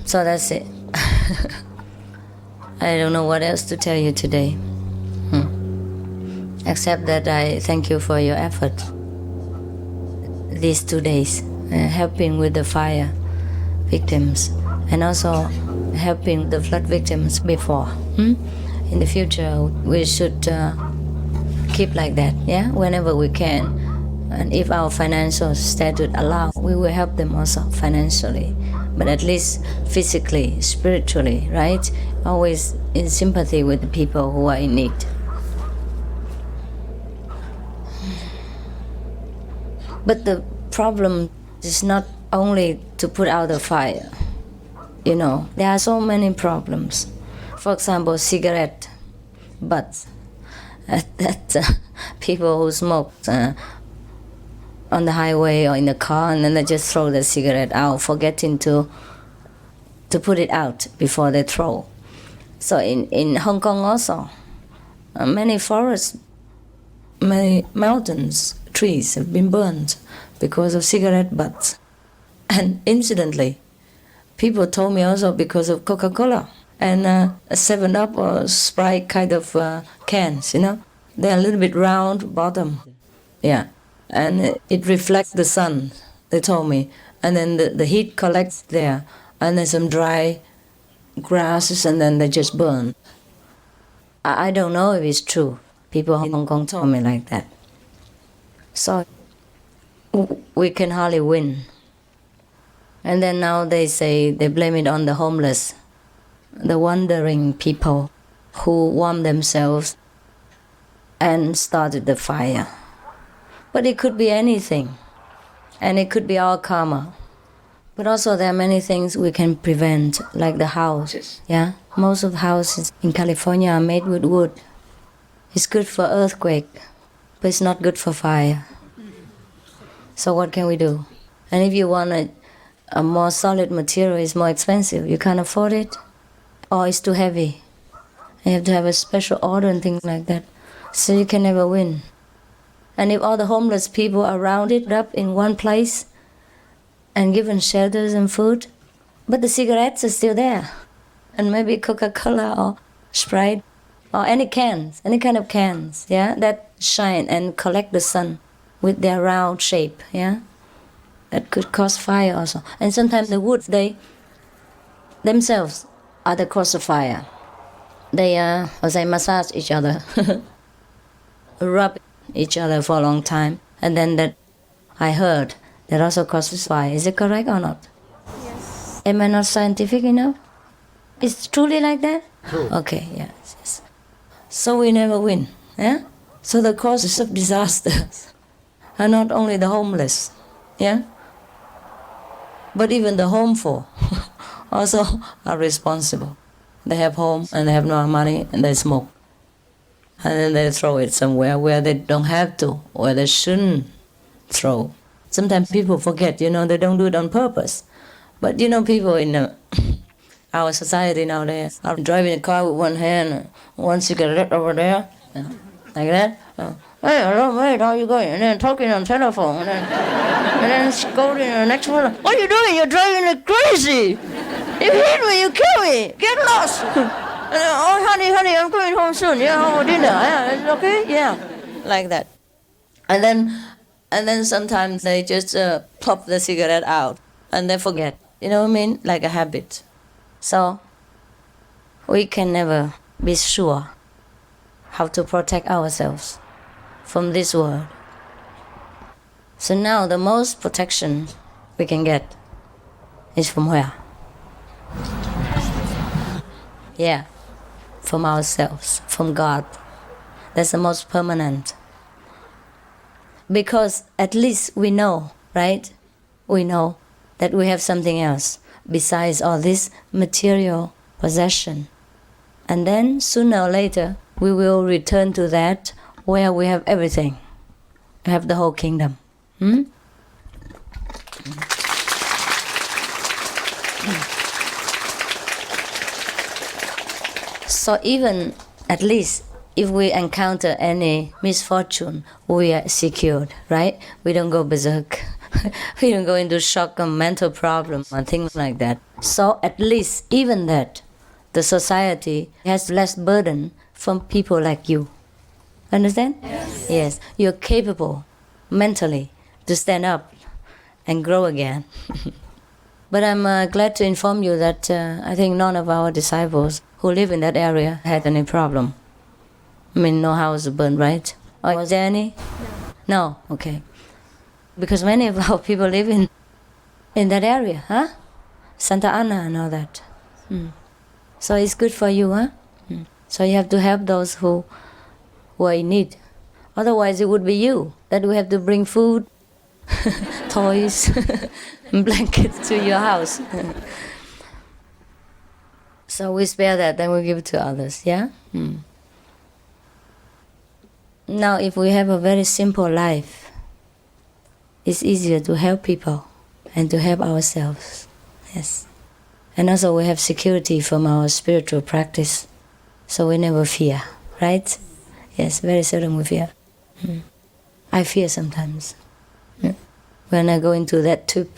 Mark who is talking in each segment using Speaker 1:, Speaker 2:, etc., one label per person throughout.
Speaker 1: So that's it. I don't know what else to tell you today. Except that I thank you for your effort these 2 days, helping with the fire victims and also helping the flood victims before. In the future, we should keep like that, yeah, whenever we can. And if our financial status allow, we will help them also financially, but at least physically, spiritually, right? Always in sympathy with the people who are in need. But the problem is not only to put out the fire. You know, there are so many problems. For example, cigarette butts that people who smoke on the highway or in the car, and then they just throw the cigarette out, forgetting to put it out before they throw. So in Hong Kong also, many forests, many mountains, trees have been burned because of cigarette butts. And incidentally, people told me also because of Coca-Cola and a 7-Up or Sprite kind of cans, you know. They're a little bit round bottom, yeah. And it reflects the sun, they told me. And then the heat collects there, and there's some dry grasses, and then they just burn. I don't know if it's true. People in Hong Kong told me like that. So we can hardly win. And then now they say they blame it on the homeless, the wandering people who warmed themselves and started the fire. But it could be anything, and it could be our karma. But also there are many things we can prevent, like the house. Yeah, most of the houses in California are made with wood. It's good for earthquake, but it's not good for fire. So what can we do? And if you want a more solid material, it's more expensive. You can't afford it, or it's too heavy. You have to have a special order and things like that. So you can never win. And if all the homeless people are rounded up in one place and given shelters and food, but the cigarettes are still there, and maybe Coca-Cola or Sprite or any cans, any kind of cans, yeah, that shine and collect the sun with their round shape, yeah, that could cause fire also. And sometimes the wood, they themselves are the cause of fire. They massage each other, rub each other for a long time, and then that I heard that also causes fire. Is it correct or not? Yes. Am I not scientific enough? It's truly like that? True. Okay, yes. So we never win, yeah? So the causes of disasters are not only the homeless, yeah? But even the homeful also are responsible. They have home and they have no money and they smoke. And then they throw it somewhere where they don't have to, where they shouldn't throw. Sometimes people forget, you know, they don't do it on purpose. But you know, people in our society nowadays are driving a car with one hand, one cigarette over there, like that. Hey, hello, mate, how you going? And then talking on telephone, and then scolding the next one. What are you doing? You're driving like crazy. You hit me, you kill me. Get lost. Oh, honey, I'm going home soon. Yeah, for dinner. Yeah, it's okay? Yeah, like that. And then sometimes they just pop the cigarette out and they forget. You know what I mean? Like a habit. So we can never be sure how to protect ourselves from this world. So now the most protection we can get is from where? Yeah. From ourselves, from God. That's the most permanent. Because at least we know, right? We know that we have something else besides all this material possession. And then sooner or later, we will return to that where we have everything. We have the whole kingdom. So even at least if we encounter any misfortune, we are secured, right? We don't go berserk. We don't go into shock or mental problem or things like that. So at least even that, the society has less burden from people like you. Understand?
Speaker 2: Yes.
Speaker 1: Yes. You're capable mentally to stand up and grow again. But I'm glad to inform you that I think none of our disciples who live in that area had any problem. I mean, no house burned, right? Or was there any? No. No? Okay. Because many of our people live in that area, huh? Santa Ana and all that. So it's good for you, huh? So you have to help those who are in need. Otherwise, it would be you that we have to bring food, toys, and blankets to your house. So we spare that, then we give it to others, yeah? Now, if we have a very simple life, it's easier to help people and to help ourselves, yes. And also we have security from our spiritual practice, so we never fear, right? Yes, very seldom we fear. I fear sometimes. When I go into that tube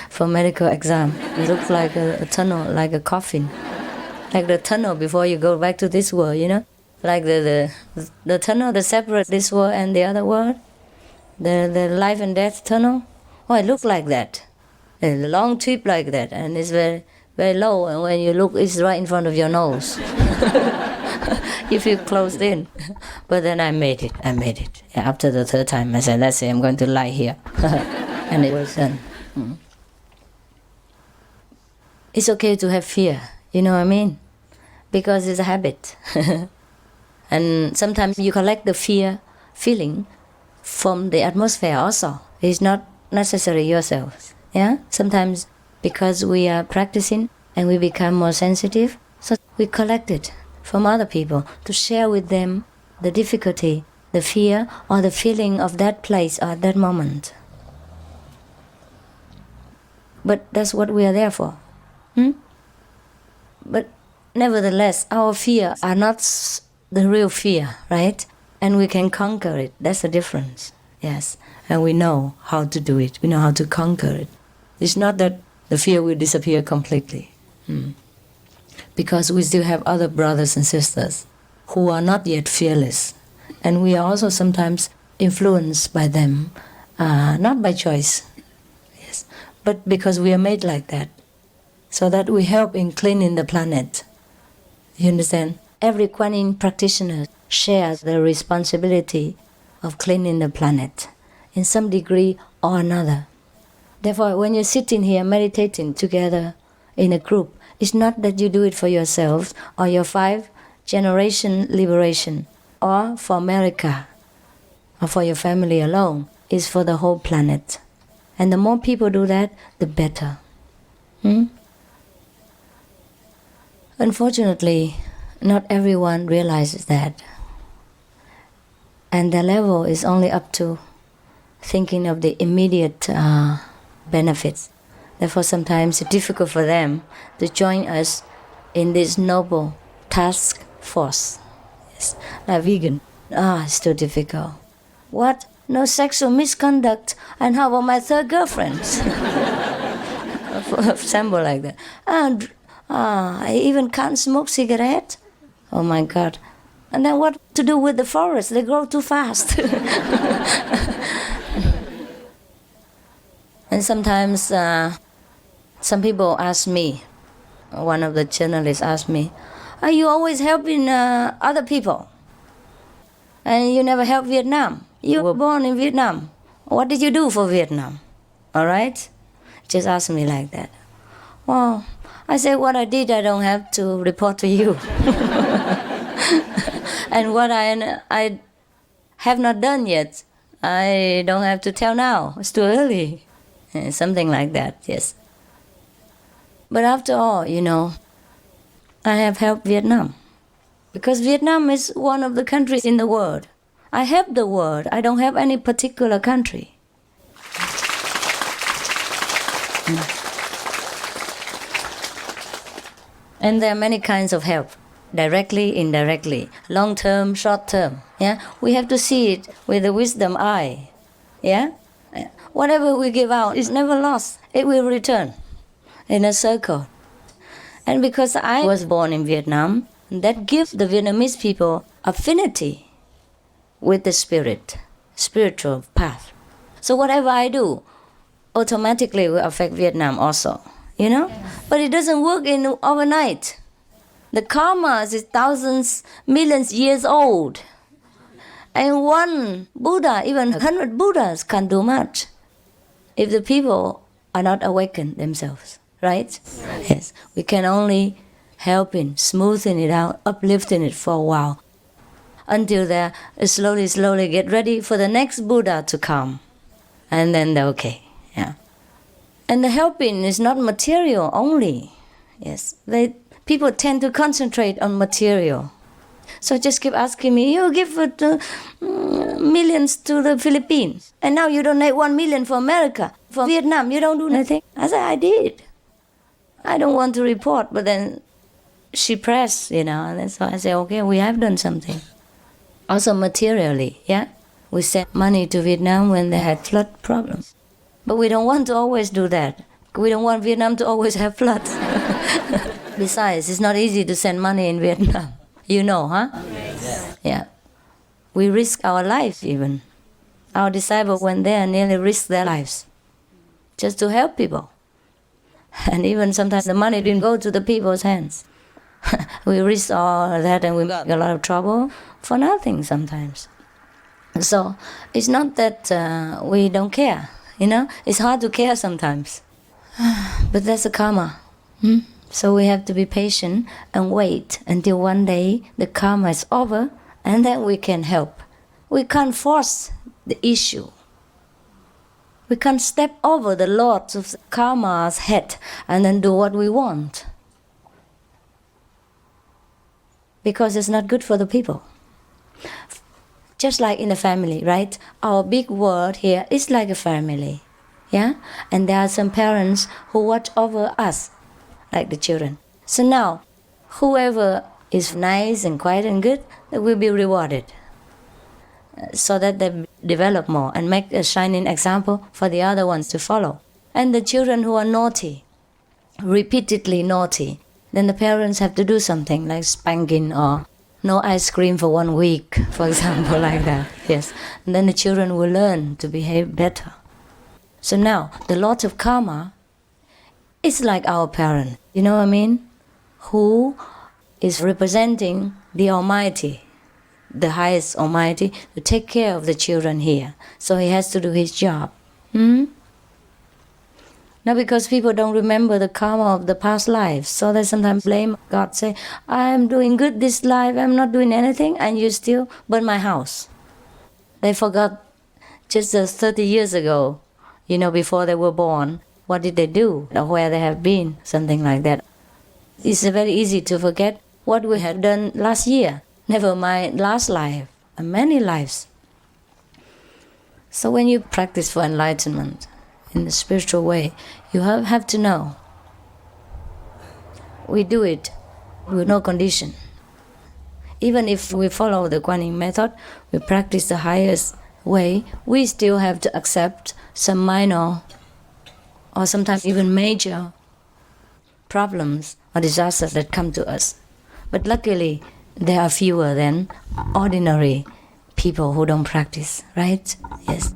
Speaker 1: for medical exam, it looks like a tunnel, like a coffin. Like the tunnel before you go back to this world, you know? Like the tunnel that separates this world and the other world. The life and death tunnel. Oh, it looks like that. A long tube like that, and it's very, very low, and when you look, it's right in front of your nose. You feel closed in. But then I made it. Yeah, after the third time, I said, that's it, I'm going to lie here. And it was done. It's okay to have fear, you know what I mean? Because it's a habit. And sometimes you collect the fear feeling from the atmosphere also. It's not necessarily yourself. Yeah? Sometimes because we are practicing and we become more sensitive, so we collect it from other people to share with them the difficulty, the fear, or the feeling of that place or that moment. But that's what we are there for. But nevertheless, our fear are not the real fear, right? And we can conquer it. That's the difference. Yes. And we know how to do it. We know how to conquer it. It's not that the fear will disappear completely. Because we still have other brothers and sisters who are not yet fearless. And we are also sometimes influenced by them, not by choice, yes, but because we are made like that. So that we help in cleaning the planet. You understand? Every Kuan Yin practitioner shares the responsibility of cleaning the planet in some degree or another. Therefore, when you're sitting here meditating together in a group, it's not that you do it for yourselves or your 5-generation liberation or for America or for your family alone. It's for the whole planet. And the more people do that, the better. Unfortunately, not everyone realizes that. And their level is only up to thinking of the immediate benefits. Therefore, sometimes it's difficult for them to join us in this noble task force. Yes. Like vegan. It's too difficult. What? No sexual misconduct? And how about my third girlfriend? For example like that. I even can't smoke cigarette. Oh my God. And then what to do with the forest? They grow too fast. And sometimes some people ask me, one of the journalists asked me, are you always helping other people? And you never help Vietnam. You were born in Vietnam. What did you do for Vietnam? All right? Just ask me like that. Well, I say what I did, I don't have to report to you. And what I have not done yet, I don't have to tell now. It's too early. Something like that, yes. But after all, you know, I have helped Vietnam. Because Vietnam is one of the countries in the world I help the world. I don't help any particular country. And there are many kinds of help. Directly, indirectly, long term, short term. Yeah, we have to see it with the wisdom eye. Yeah, whatever we give out is never lost. It will return in a circle. And because I was born in Vietnam, that gives the Vietnamese people affinity with the spiritual path. So whatever I do, automatically will affect Vietnam also. But it doesn't work in overnight. The karma is thousands, millions years old. And one Buddha, even 100 Buddhas can't do much if the people are not awakened themselves, right? Yes, we can only help in smoothing it out, uplifting it for a while, until they slowly get ready for the next Buddha to come. And then they're okay, yeah. And the helping is not material only. Yes, people tend to concentrate on material. So just keep asking me, you give millions to the Philippines, and now you donate 1 million for America, for Vietnam, you don't do anything. I said, I did. I don't want to report, but then she pressed, and so I said, okay, we have done something. Also materially, yeah? We sent money to Vietnam when they had flood problems. But we don't want to always do that. We don't want Vietnam to always have floods. Besides, it's not easy to send money in Vietnam. Huh? Yeah. We risk our life even. Our disciples, when there, nearly risk their lives just to help people. And even sometimes the money didn't go to the people's hands. We risk all that and we got a lot of trouble for nothing sometimes. So it's not that we don't care, It's hard to care sometimes. But that's a karma. So we have to be patient and wait until one day the karma is over, and then we can help. We can't force the issue. We can't step over the lords of karma's head and then do what we want. Because it's not good for the people. Just like in the family, right? Our big world here is like a family. Yeah? And there are some parents who watch over us, like the children. So now, whoever is nice and quiet and good, they will be rewarded. So that they develop more and make a shining example for the other ones to follow. And the children who are naughty, repeatedly naughty, then the parents have to do something like spanking or no ice cream for 1 week, for example, like that. Yes. And then the children will learn to behave better. So now, the Lord of Karma is like our parent, you know what I mean? Who is representing the Almighty, the highest Almighty, to take care of the children here. So he has to do his job. Not because people don't remember the karma of the past lives, so they sometimes blame God, say, I am doing good this life, I'm not doing anything, and you still burn my house. They forgot just 30 years ago, before they were born, what did they do, or where they have been, something like that. It's very easy to forget what we had done last year, never mind last life, and many lives. So when you practice for enlightenment in the spiritual way, you have to know. We do it with no condition. Even if we follow the Kuan Yin method, we practice the highest way, we still have to accept some minor or sometimes even major problems or disasters that come to us. But luckily, there are fewer than ordinary people who don't practice, right? Yes.